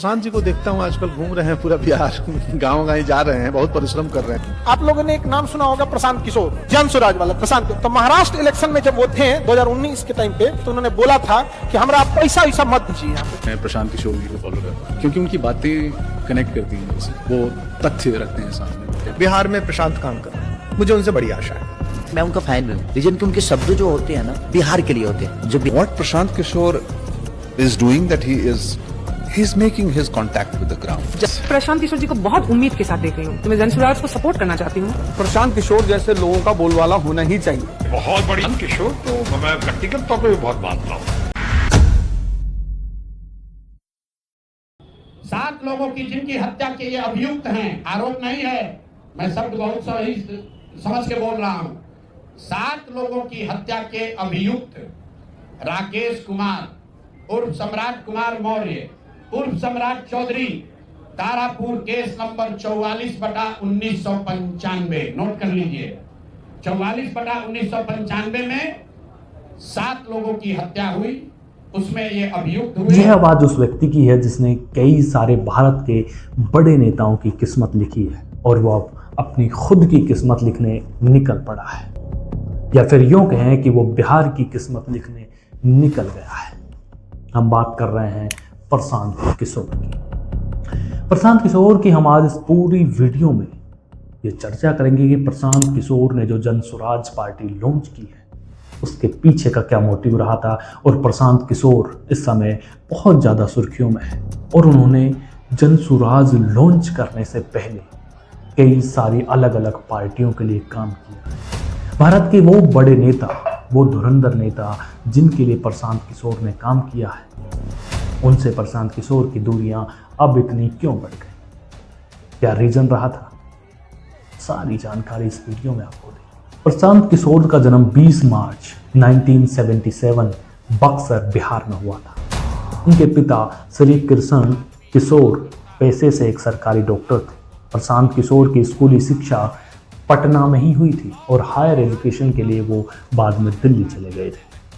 प्रशांत जी को देखता हूँ आजकल घूम रहे हैं पूरा बिहार, गाँव गाँव जा रहे हैं, बहुत परिश्रम कर रहे हैं। आप लोगों ने एक नाम सुना होगा प्रशांत किशोर, जन स्वराज वाला प्रशांत। तो महाराष्ट्र इलेक्शन में जब वो थे 2019 के टाइम पे, तो उन्होंने बोला था कि हमरा आप पैसा वैसा मत दीजिए यहाँ पे। मैं प्रशांत किशोर जी को फॉलो करता हूँ क्योंकि उनकी बातें कनेक्ट करती हैं मुझसे, वो तथ्य रखते हैं सामने। बिहार में प्रशांत काम कर रहे हैं, मुझे उनसे बड़ी आशा है। मैं उनका फैन हूँ, रीजन कि उनके शब्द जो होते हैं ना बिहार के लिए होते हैं। जो What Prashant Kishore is doing, that he's making his contact with the ground. Prashant Kishor जी को बहुत उम्मीद के साथ देख रही हूँ, तो मैं जन स्वराज को सपोर्ट करना चाहती हूँ। प्रशांत किशोर जैसे लोगों का बोलवाला होना ही चाहिए। बहुत बड़ी किशोर तो मैं व्यक्तिगत तौर पर भी बहुत मानता हूँ। 7 लोगों की जिनकी हत्या के ये अभियुक्त हैं, आरोप नहीं है, मैं शब्द बहुत सही समझ के बोल रहा हूं। 7 लोगों की हत्या के अभियुक्त राकेश कुमार उर्फ सम्राट कुमार मौर्य उर्फ Samrat Chaudhary, Tarapur case number 44/1995, note कर लीजिए, 44/1995 में 7 लोगों की हत्या हुई, उसमें ये अभियुक्त हुए। यह आवाज उस व्यक्ति की है जिसने कई सारे भारत के बड़े नेताओं की किस्मत लिखी है और वो अब अपनी खुद की किस्मत लिखने निकल पड़ा है, या फिर यूं कहें कि वो बिहार की किस्मत लिखने निकल गया है। हम बात कर रहे हैं प्रशांत किशोर की। प्रशांत किशोर की हम आज इस पूरी वीडियो में ये चर्चा करेंगे कि प्रशांत किशोर ने जो जन स्वराज पार्टी लॉन्च की है उसके पीछे का क्या मोटिव रहा था, और प्रशांत किशोर इस समय बहुत ज़्यादा सुर्खियों में है और उन्होंने जन स्वराज लॉन्च करने से पहले कई सारी अलग अलग पार्टियों के लिए काम किया। भारत के वो बड़े नेता, वो धुरंधर नेता जिनके लिए प्रशांत किशोर ने काम किया है, उनसे प्रशांत किशोर की दूरियां अब इतनी क्यों बढ़ गई, क्या रीजन रहा था, सारी जानकारी इस वीडियो में आपको देंगे। प्रशांत किशोर का जन्म 20 मार्च 1977 बक्सर बिहार में हुआ था। उनके पिता श्री कृष्ण किशोर पेशे से एक सरकारी डॉक्टर थे। प्रशांत किशोर की स्कूली शिक्षा पटना में ही हुई थी और हायर एजुकेशन के लिए वो बाद में दिल्ली चले गए थे।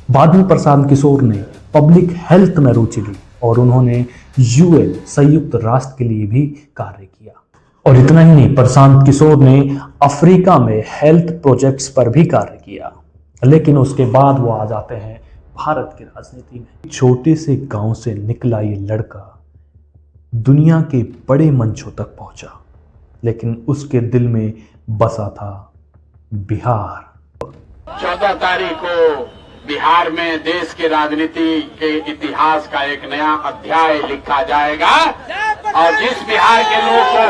बाद में प्रशांत किशोर ने पब्लिक हेल्थ में रुचि ली और उन्होंने यूएन संयुक्त राष्ट्र के लिए भी कार्य किया। और इतना ही नहीं, प्रशांत किशोर ने अफ्रीका में हेल्थ प्रोजेक्ट्स पर भी कार्य किया। लेकिन उसके बाद वो आ जाते हैं भारत की राजनीति में। छोटे से गांव से निकला ये लड़का दुनिया के बड़े मंचों तक पहुंचा, लेकिन उसके दिल में बसा था बिहार। 14 तारीख को बिहार में देश के राजनीति के इतिहास का एक नया अध्याय लिखा जाएगा और जिस बिहार के लोग को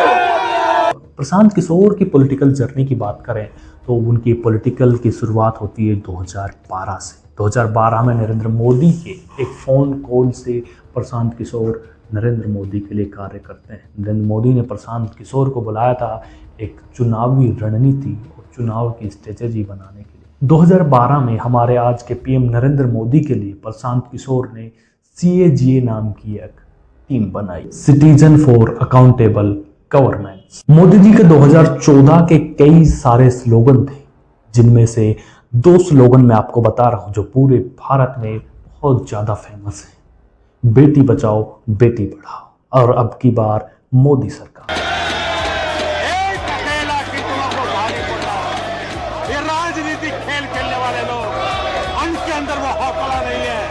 प्रशांत किशोर की पॉलिटिकल जर्नी की बात करें तो उनकी पॉलिटिकल की शुरुआत होती है 2012 से। 2012 में नरेंद्र मोदी के एक फ़ोन कॉल से प्रशांत किशोर नरेंद्र मोदी के लिए कार्य करते हैं। नरेंद्र मोदी ने प्रशांत किशोर को बुलाया था एक चुनावी रणनीति और चुनाव की स्ट्रेटेजी बनाने के लिए। 2012 में हमारे आज के पीएम नरेंद्र मोदी के लिए प्रशांत किशोर ने CAGA नाम की एक टीम बनाई, citizens for accountable government. Modi ji के 2014 के कई सारे स्लोगन थे, जिनमें से 2 स्लोगन मैं आपको बता रहा हूं जो पूरे भारत में बहुत ज्यादा फेमस है। बेटी बचाओ बेटी पढ़ाओ और अब की बार मोदी सरकार। एक अकेला कितनों को भारी पड़ा। ये राजनीतिक खेल खेलने वाले लोग, उनके अंदर वो हौसला नहीं है,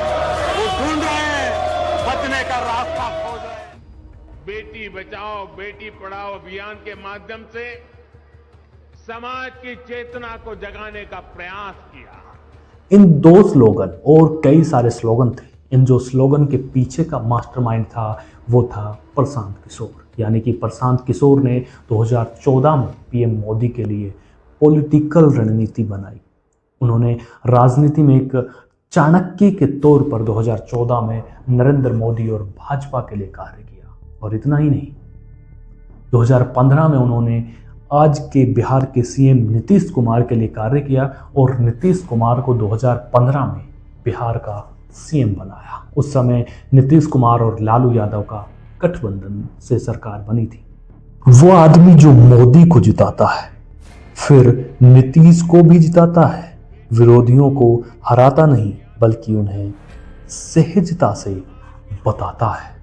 वो ढूंढ रहे हैं बचने का रास्ता खोज रहे हैं। बेटी बचाओ बेटी पढ़ाओ अभियान के माध्यम से समाज की चेतना को जगाने का प्रयास किया। इन 2 स्लोगन और कई सारे स्लोगन थे। इन जो स्लोगन के पीछे का मास्टरमाइंड था वो था प्रशांत किशोर, यानी कि प्रशांत किशोर ने 2014 में पीएम मोदी के लिए पॉलिटिकल रणनीति बनाई। उन्होंने राजनीति में एक चाणक्य के तौर पर 2014 में नरेंद्र मोदी और भाजपा के लिए कार्य किया। और इतना ही नहीं, 2015 में उन्होंने आज के बिहार के सीएम नीतीश कुमार के लिए कार्य किया और नीतीश कुमार को 2015 में बिहार का सीएम बनाया। उस समय नीतीश कुमार और लालू यादव का गठबंधन से सरकार बनी थी। वो आदमी जो मोदी को जिताता है, फिर नीतीश को भी जिताता है, विरोधियों को हराता नहीं बल्कि उन्हें सहजता से बताता है।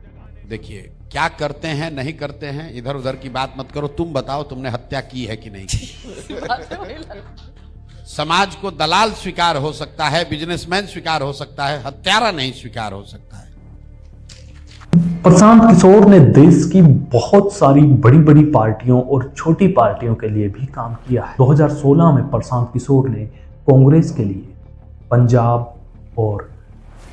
देखिए, क्या करते हैं नहीं करते हैं इधर उधर की बात मत करो, तुम बताओ तुमने हत्या की है कि नहीं की। समाज को दलाल स्वीकार हो सकता है, बिजनेसमैन स्वीकार हो सकता है, हत्यारा नहीं स्वीकार हो सकता है। प्रशांत किशोर ने देश की बहुत सारी बड़ी बड़ी पार्टियों और छोटी पार्टियों के लिए भी काम किया है। 2016 में प्रशांत किशोर ने कांग्रेस के लिए पंजाब और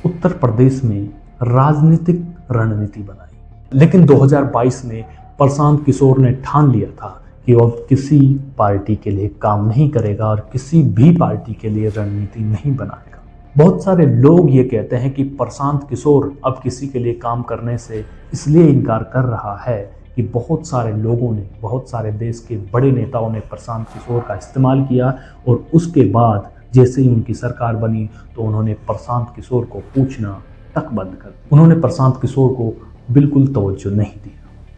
उत्तर प्रदेश में राजनीतिक रणनीति बनाई, लेकिन 2022 में प्रशांत किशोर ने ठान लिया था कि वो अब किसी पार्टी के लिए काम नहीं करेगा और किसी भी पार्टी के लिए रणनीति नहीं बनाएगा। बहुत सारे लोग ये कहते हैं कि प्रशांत किशोर अब किसी के लिए काम करने से इसलिए इनकार कर रहा है कि बहुत सारे लोगों ने, बहुत सारे देश के बड़े नेताओं ने प्रशांत किशोर का इस्तेमाल किया और उसके बाद जैसे ही उनकी सरकार बनी तो उन्होंने प्रशांत किशोर को पूछना तक बंद कर दिया। उन्होंने प्रशांत किशोर को बिल्कुल तवज्जो नहीं दी।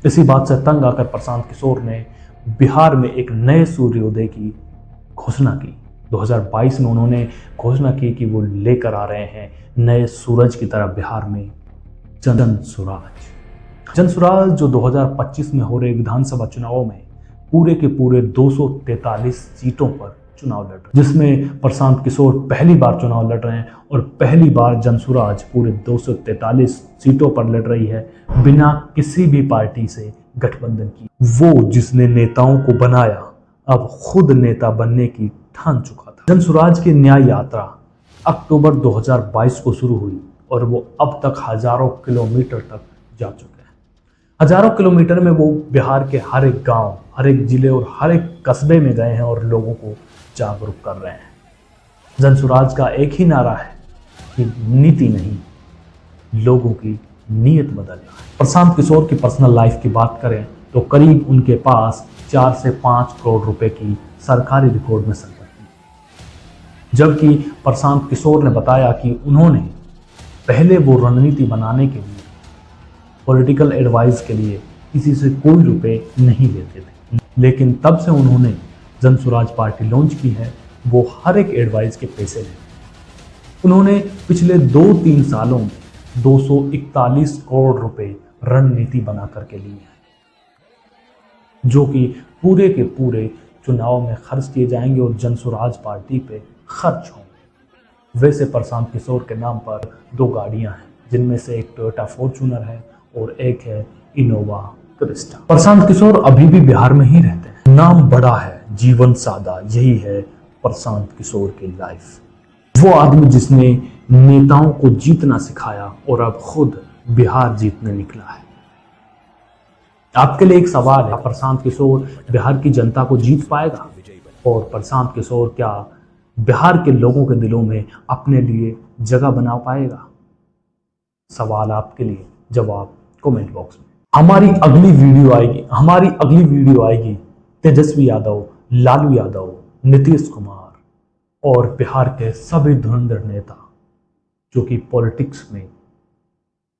इसी बात से तंग आकर प्रशांत किशोर ने बिहार में एक नए सूर्योदय की घोषणा की। 2022 में उन्होंने घोषणा की कि वो लेकर आ रहे हैं नए सूरज की तरह बिहार में जन स्वराज जो 2025 में हो रहे विधानसभा चुनावों में पूरे के पूरे 243 सीटों पर चुनाव लड़ रहे, जिसमें प्रशांत किशोर पहली बार चुनाव लड़ रहे हैं और पहली बार जन स्वराज पूरे 243 सीटों पर लड़ रही है बिना किसी भी पार्टी से गठबंधन की। वो जिसने नेताओं को बनाया अब खुद नेता बनने की ठान चुका था। जन स्वराज की न्याय यात्रा अक्टूबर 2022 को शुरू हुई और वो अब तक हजारों किलोमीटर तक जा चुके हैं। हजारों किलोमीटर में वो बिहार के हर एक गांव, हर एक जिले और हर एक कस्बे में गए हैं और लोगों को जागरूक कर रहे हैं। जन स्वराज का एक ही नारा है कि नीति नहीं, लोगों की नीयत बदलना है। प्रशांत किशोर की पर्सनल लाइफ की बात करें तो करीब उनके पास 4 से 5 करोड़ रुपए की सरकारी रिकॉर्ड में संपत्ति है। जबकि प्रशांत किशोर ने बताया कि उन्होंने पहले वो रणनीति बनाने के लिए, पॉलिटिकल एडवाइस के लिए किसी से कोई रुपए नहीं लेते थे, लेकिन तब से उन्होंने जन स्वराज पार्टी लॉन्च की है वो हर एक एडवाइस के पैसे लेते हैं। उन्होंने पिछले 2-3 सालों में 241 करोड़ रुपए रणनीति बना करके लिए हैं, जो कि पूरे के पूरे चुनाव में खर्च किए जाएंगे और जन स्वराज पार्टी पे खर्च होंगे। वैसे प्रशांत किशोर के नाम पर 2 गाड़ियां हैं, जिनमें से एक टोयोटा फॉर्च्यूनर है और एक है इनोवा क्रिस्टा। प्रशांत किशोर अभी भी बिहार में ही रहते हैं। नाम बड़ा है, जीवन सादा, यही है प्रशांत किशोर की लाइफ। वो आदमी जिसने नेताओं को जीतना सिखाया और अब खुद बिहार जीतने निकला है। आपके लिए एक सवाल है, प्रशांत किशोर बिहार की जनता को जीत पाएगा? और प्रशांत किशोर क्या बिहार के लोगों के दिलों में अपने लिए जगह बना पाएगा? सवाल आपके लिए, जवाब कमेंट बॉक्स में। हमारी अगली वीडियो आएगी तेजस्वी यादव, लालू यादव, नीतीश कुमार और बिहार के सभी धुरंधर नेता जो कि पॉलिटिक्स में,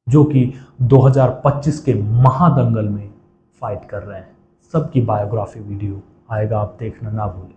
जो कि 2025 के महादंगल में फाइट कर रहे हैं, सबकी बायोग्राफी वीडियो आएगा, आप देखना ना भूलें।